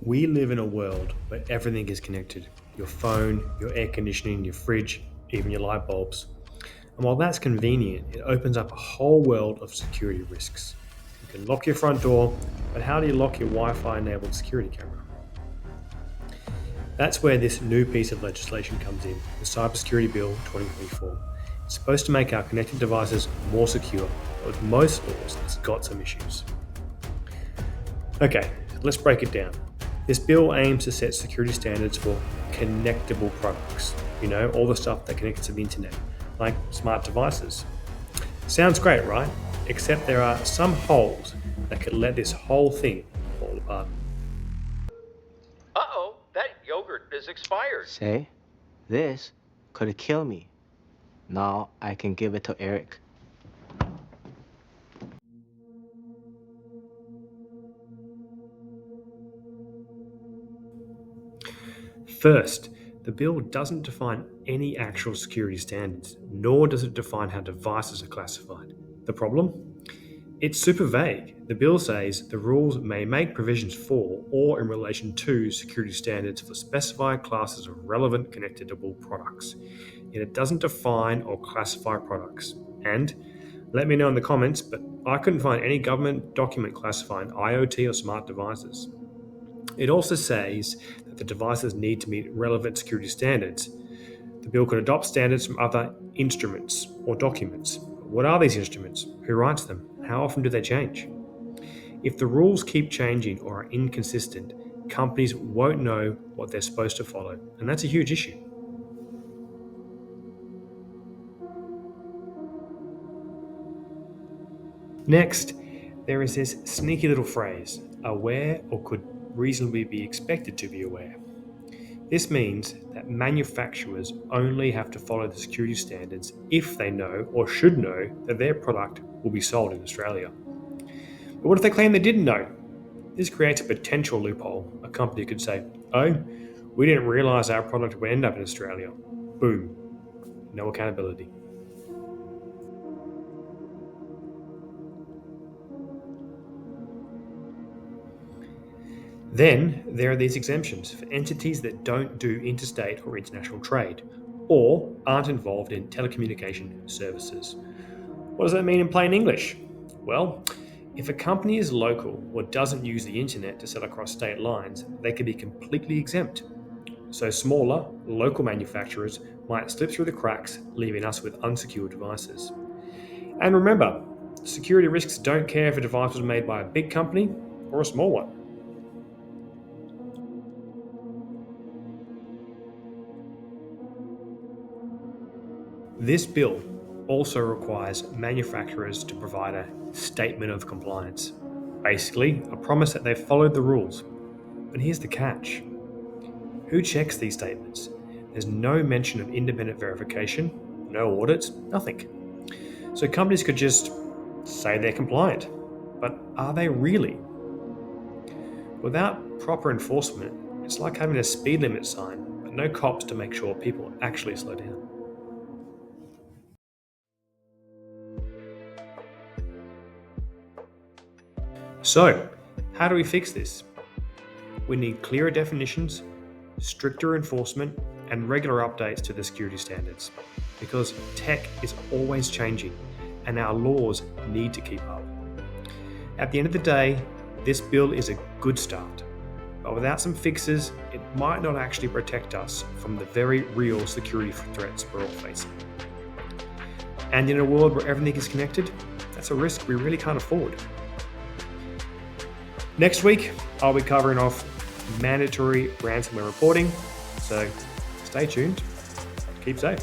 We live in a world where everything is connected: your phone, your air conditioning, your fridge, even your light bulbs. And while that's convenient, it opens up a whole world of security risks. You can lock your front door, but how do you lock your Wi Fi enabled security camera? That's where this new piece of legislation comes in, the Cybersecurity Bill 2024. It's supposed to make our connected devices more secure, but with most laws, it's got some issues. Okay, let's break it down. This bill aims to set security standards for connectable products. You know, all the stuff that connects to the internet, like smart devices. Sounds great, right? Except there are some holes that could let this whole thing fall apart. Uh-oh, that yogurt is expired. Say, this could kill me. Now I can give it to Eric. First, the bill doesn't define any actual security standards, nor does it define how devices are classified. The problem? It's super vague. The bill says the rules may make provisions for or in relation to security standards for specified classes of relevant connectable products. Yet it doesn't define or classify products. And let me know in the comments, but I couldn't find any government document classifying IoT or smart devices. It also says that the devices need to meet relevant security standards. The bill could adopt standards from other instruments or documents. What are these instruments? Who writes them? How often do they change? If the rules keep changing or are inconsistent, companies won't know what they're supposed to follow, and that's a huge issue. Next, there is this sneaky little phrase, aware or could reasonably be expected to be aware. This means that manufacturers only have to follow the security standards if they know or should know that their product will be sold in Australia. But what if they claim they didn't know? This creates a potential loophole. A company could say, oh, we didn't realise our product would end up in Australia. Boom. No accountability. Then there are these exemptions for entities that don't do interstate or international trade, or aren't involved in telecommunication services. What does that mean in plain English? Well, if a company is local or doesn't use the internet to sell across state lines, they can be completely exempt. So smaller, local manufacturers might slip through the cracks, leaving us with unsecured devices. And remember, security risks don't care if a device was made by a big company or a small one. This bill also requires manufacturers to provide a statement of compliance, basically a promise that they've followed the rules. But here's the catch. Who checks these statements? There's no mention of independent verification, no audits, nothing. So companies could just say they're compliant, but are they really? Without proper enforcement, it's like having a speed limit sign, but no cops to make sure people actually slow down. So, how do we fix this? We need clearer definitions, stricter enforcement, and regular updates to the security standards. Because tech is always changing, and our laws need to keep up. At the end of the day, this bill is a good start, but without some fixes, it might not actually protect us from the very real security threats we're all facing. And in a world where everything is connected, that's a risk we really can't afford. Next week, I'll be covering off mandatory ransomware reporting, so stay tuned, keep safe.